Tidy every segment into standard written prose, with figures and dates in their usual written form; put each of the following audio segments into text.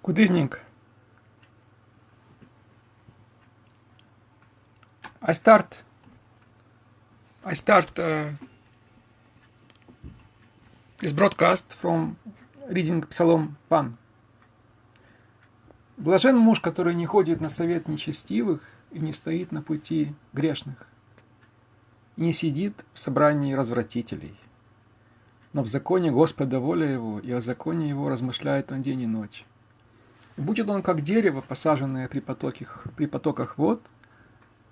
Good evening. I start this broadcast from reading Psalom 1. Блажен муж, который не ходит на совет нечестивых и не стоит на пути грешных, и не сидит в собрании развратителей, но в законе Господа воля его, и о законе его размышляет он день и ночь. И будет он как дерево, посаженное при потоках вод,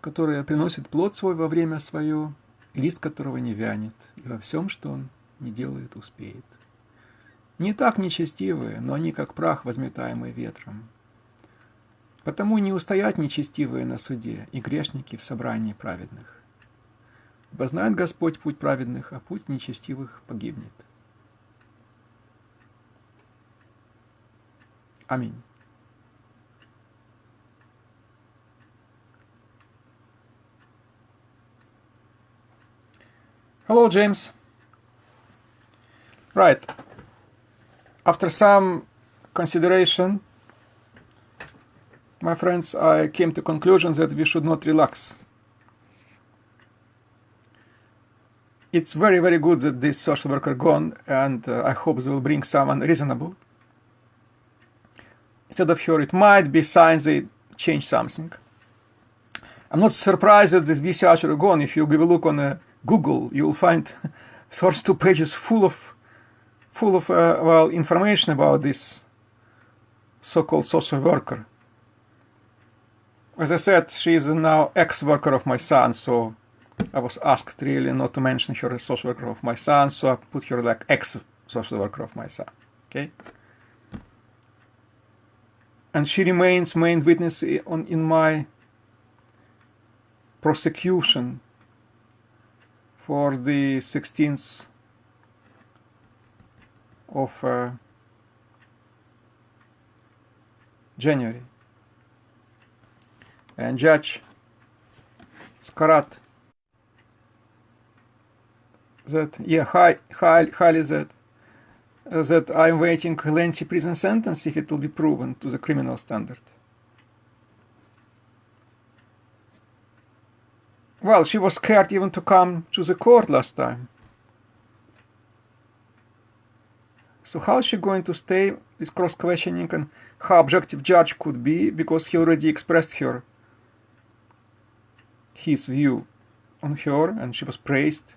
которое приносит плод свой во время свое, и лист которого не вянет, и во всем, что он не делает, успеет. Не так нечестивые, но они как прах, возметаемый ветром. Потому не устоят нечестивые на суде, и грешники в собрании праведных. Ибо знает Господь путь праведных, а путь нечестивых погибнет. Аминь. Hello, James. Right. After some consideration, my friends, I came to conclusion that we should not relax. It's very, very good that this social worker gone, and I hope they will bring someone reasonable. Instead of her, it might be signs they change something. I'm not surprised that this BC Usher gone. If you give a look on Google, you will find first 2 pages full of information about this so-called social worker. As I said, she is now ex-worker of my son, so I was asked really not to mention her as social worker of my son, so I put her like ex-social worker of my son. Okay? And she remains main witness in my prosecution for the 16th of January. And Judge Skarat that, highly that I'm waiting a lengthy prison sentence if it will be proven to the criminal standard. Well, she was scared even to come to the court last time. So how is she going to stay this cross-questioning, and how objective judge could be, because he already expressed his view on her, and she was praised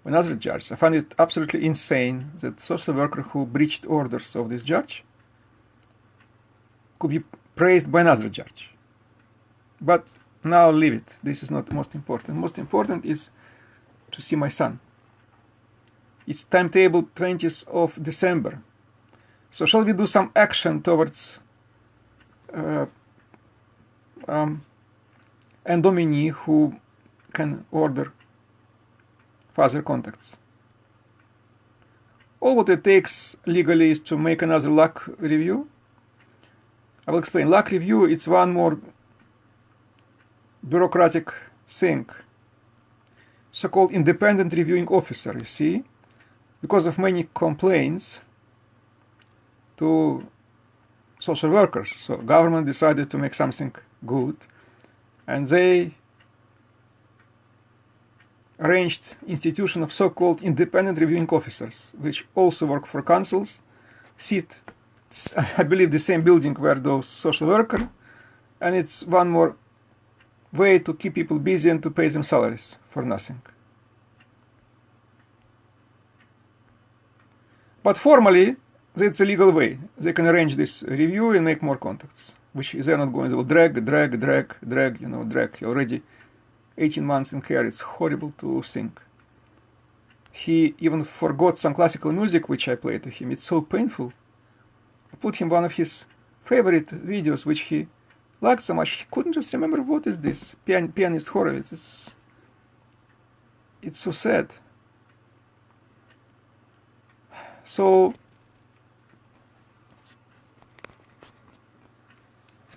by another judge. I find it absolutely insane that social worker who breached orders of this judge could be praised by another judge. But now leave it. This is not the most important. Most important is to see my son. It's timetable 20th of December. So shall we do some action towards and Domini, who can order further contacts? All what it takes legally is to make another luck review. I will explain. Luck review, it's one more bureaucratic thing. So-called independent reviewing officer, you see. Because of many complaints to social workers, so government decided to make something good, and they arranged institution of so-called independent reviewing officers, which also work for councils, sit, I believe, the same building where those social workers, and it's one more way to keep people busy and to pay them salaries for nothing. But formally, it's a legal way. They can arrange this review and make more contacts, which they're not going to drag. He already 18 months in care. It's horrible to think. He even forgot some classical music, which I played to him. It's so painful. I put him one of his favorite videos, which he liked so much. He couldn't just remember what is this. Pianist Horowitz. It's so sad. So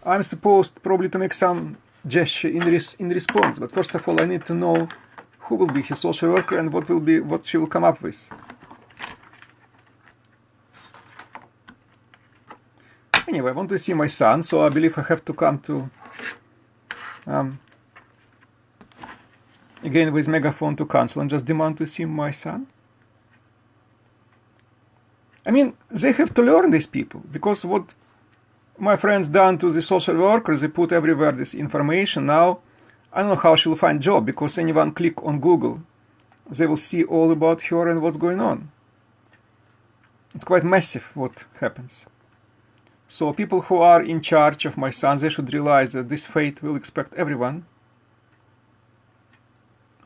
I'm supposed probably to make some gesture in response, but first of all I need to know who will be his social worker and what she will come up with. Anyway, I want to see my son, so I believe I have to come to again with megaphone to council and just demand to see my son. I mean, they have to learn, these people, because what my friends done to the social workers, they put everywhere this information. Now, I don't know how she'll find job, because anyone click on Google, they will see all about her and what's going on. It's quite massive what happens. So people who are in charge of my son, they should realize that this fate will expect everyone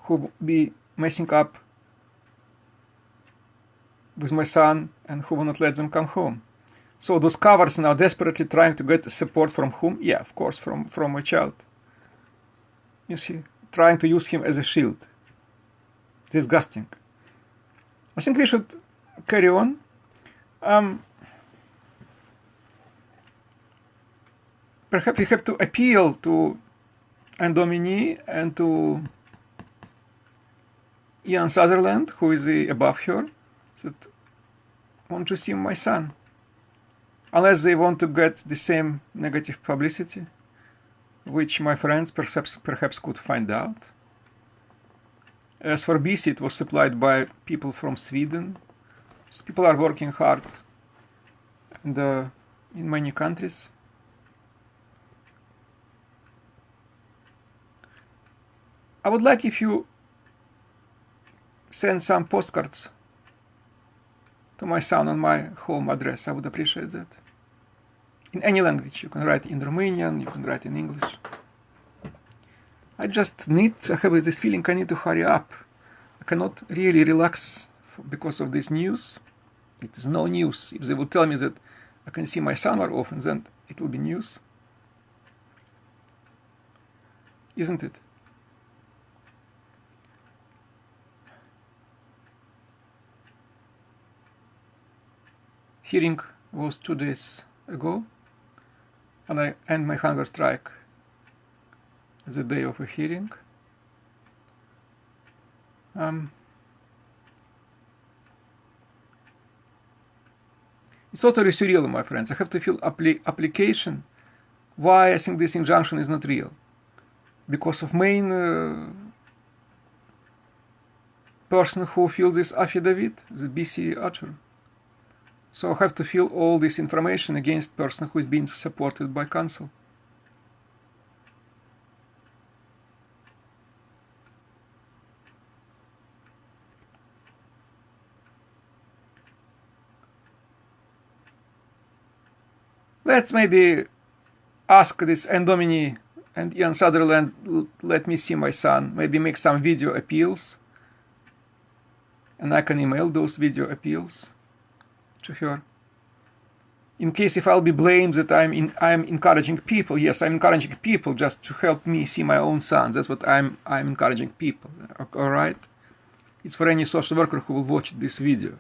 who will be messing up with my son and who will not let them come home. So those cowards now desperately trying to get support from whom? Yeah, of course, from my child. You see, trying to use him as a shield. Disgusting. I think we should carry on. Perhaps we have to appeal to Anne Domini and to Ian Sutherland, who is above her, that want to see my son. Unless they want to get the same negative publicity, which my friends perhaps could find out. As for BC, it was supplied by people from Sweden. So people are working hard and, in many countries. I would like if you send some postcards to my son on my home address. I would appreciate that. In any language. You can write in Romanian, you can write in English. I just have this feeling I need to hurry up. I cannot really relax because of this news. It is no news. If they would tell me that I can see my son more often, then it will be news. Isn't it? Hearing was 2 days ago, and I end my hunger strike the day of a hearing. It's totally surreal, my friends. I have to fill application why I think this injunction is not real. Because of main person who filled this affidavit, the BC Archer. So I have to fill all this information against person who is being supported by council. Let's maybe ask this Anne Domini and Ian Sutherland, let me see my son, maybe make some video appeals, and I can email those video appeals to her. In case if I'll be blamed that I'm encouraging people, yes, I'm encouraging people just to help me see my own son. That's what I'm encouraging people. All right? It's for any social worker who will watch this video.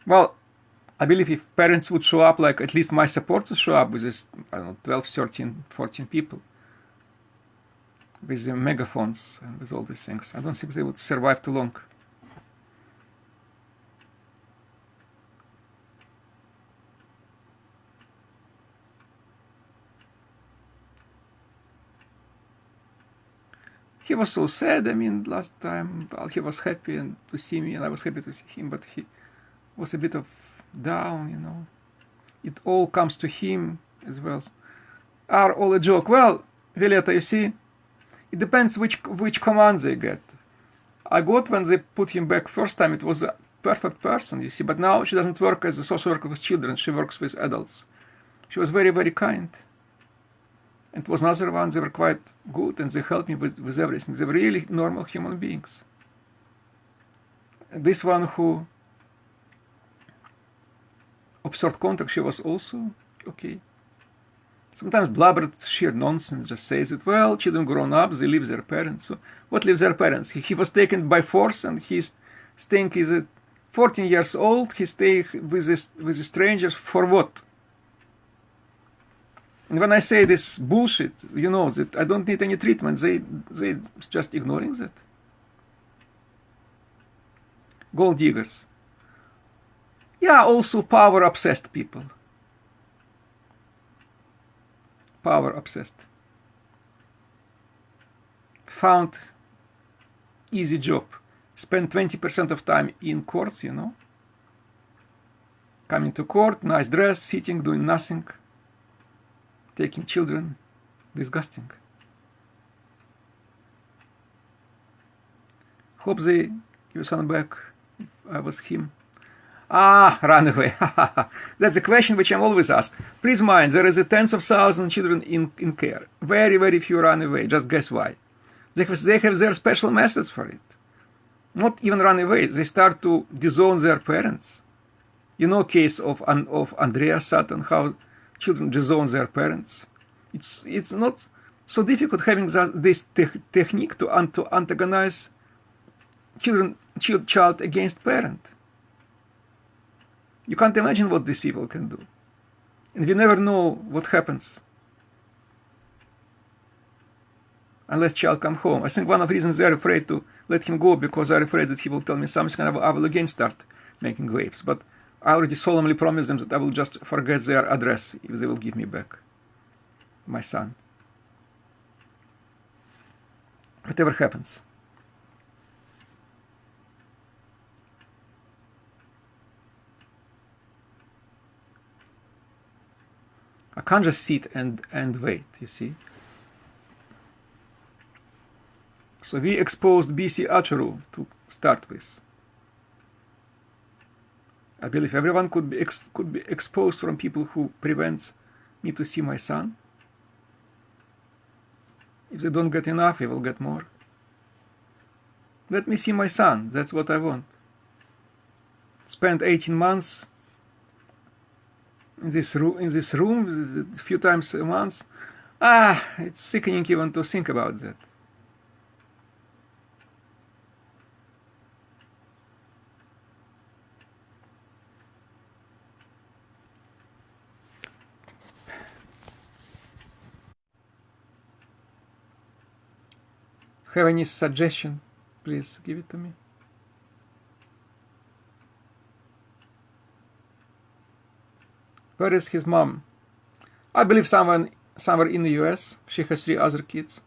Well, I believe if parents would show up, like at least my supporters show up with this, I don't know, 12, 13, 14 people, with the megaphones and with all these things, I don't think they would survive too long. He was so sad. I mean, last time, well, he was happy and to see me, and I was happy to see him, but he was a bit of down, you know. It all comes to him as well. Are all a joke? Well, Violeta, you see, it depends which command they get. I got when they put him back first time, it was a perfect person, you see, but now she doesn't work as a social worker with children, she works with adults. She was very, very kind. And it was another one, they were quite good and they helped me with everything. They were really normal human beings. And this one who observed contact, she was also okay. Sometimes blubbered sheer nonsense, just says it, well, children grown up, they leave their parents. So what leaves their parents? He was taken by force and he's staying, he's 14 years old, he staying with strangers for what? And when I say this bullshit, you know, that I don't need any treatment, they just ignoring that. gold diggers. Yeah, also power-obsessed people. Power-obsessed. Found easy job. Spend 20% of time in courts, you know. Coming to court, nice dress, sitting, doing nothing. Taking children. Disgusting. Hope they give your son back if I was him. Ah, run away. That's a question which I'm always asked. Please mind, there is a tens of thousands children in care. Very, very few run away. Just guess why. They have their special methods for it. Not even run away. They start to disown their parents. You know, case of Andrea Sutton, how children disown their parents. It's not so difficult having this technique to antagonize child against parent. You can't imagine what these people can do. And we never know what happens unless child come home. I think one of the reasons they're afraid to let him go because they're afraid that he will tell me something and I will again start making waves. But I already solemnly promised them that I will just forget their address if they will give me back my son. Whatever happens. I can't just sit and wait, you see. So we exposed BC Acharu to start with. I believe everyone could be exposed from people who prevents me to see my son. If they don't get enough, they will get more. Let me see my son. That's what I want. Spend 18 months in this room, a few times a month. It's sickening even to think about that. Have any suggestion? Please give it to me. Where is his mom? I believe somewhere in the US. She has 3 other kids.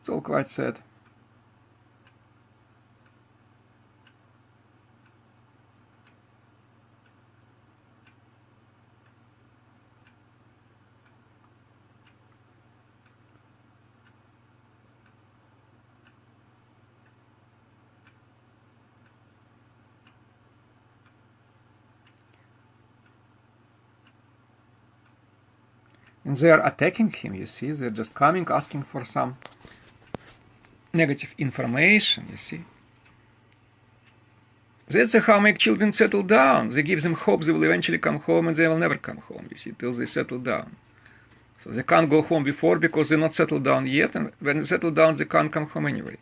It's all quite sad. And they are attacking him, you see. They're just coming, asking for some negative information, you see. That's how make children settle down. They give them hope they will eventually come home, and they will never come home, you see, till they settle down. So they can't go home before because they're not settled down yet, and when they settle down, they can't come home anyway.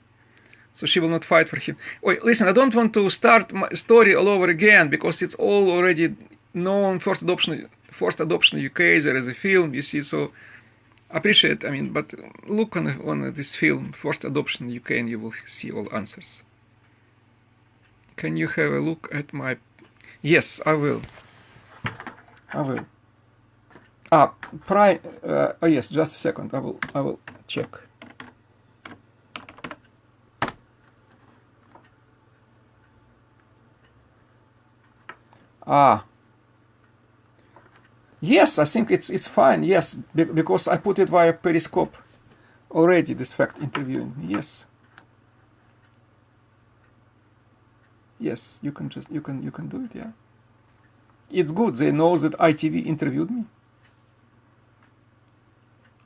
So she will not fight for him. Wait, listen, I don't want to start my story all over again because it's all already known. Forced adoption UK, there is a film, you see, so appreciate, but look on this film, Forced Adoption UK, and you will see all answers. Can you have a look at my... Yes, I will. Yes, just a second, I will check. Yes, I think it's fine. Yes, because I put it via Periscope already. This fact interviewing. Yes, you can do it. Yeah, it's good. They know that ITV interviewed me.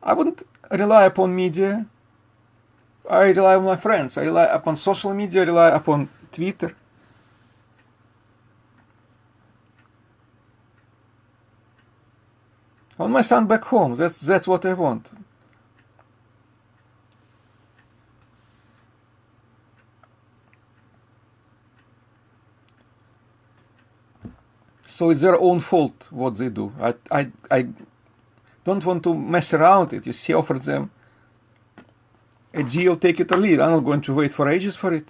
I wouldn't rely upon media. I rely on my friends. I rely upon social media. I rely upon Twitter. I want my son back home. That's what I want. So it's their own fault what they do. I don't want to mess around it. You see, offered them a deal, take it or leave. I'm not going to wait for ages for it.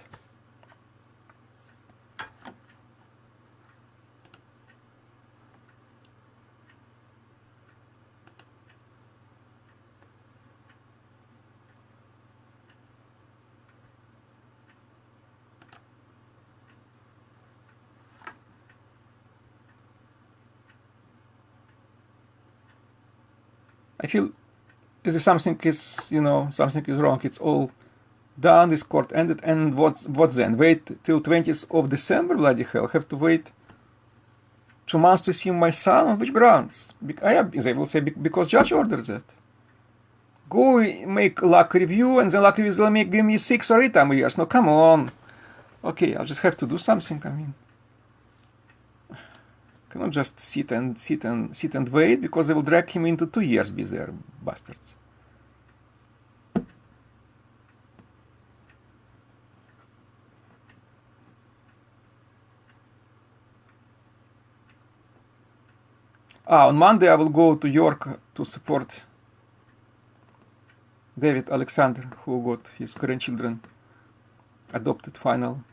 I feel if something is, something is wrong, it's all done, this court ended, and what then? Wait till 20th of December, bloody hell, have to wait 2 months to see my son? On which grounds? They will say, because judge orders that. Go make luck review, and then luck review will give me 6 or 8 years. No, come on. Okay, I'll just have to do something, cannot just sit and wait, because they will drag him into 2 years, be there, bastards. On Monday I will go to York to support David Alexander, who got his grandchildren adopted, final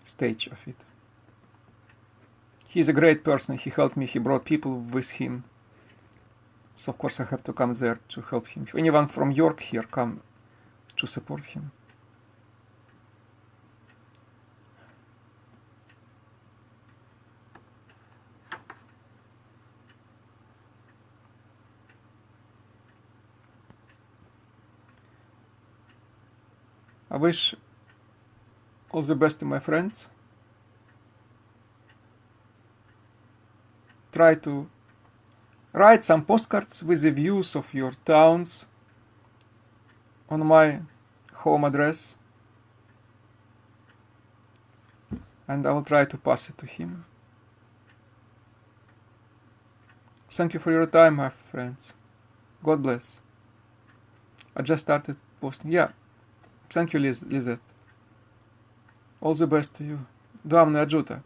stage of it. He's a great person. He helped me. He brought people with him. So of course I have to come there to help him. If anyone from York here come to support him. I wish all the best to my friends. Try to write some postcards with the views of your towns on my home address, and I will try to pass it to him. Thank you for your time, my friends. God bless. I just started posting. Yeah. Thank you, Lizette. All the best to you. Doamne ajută!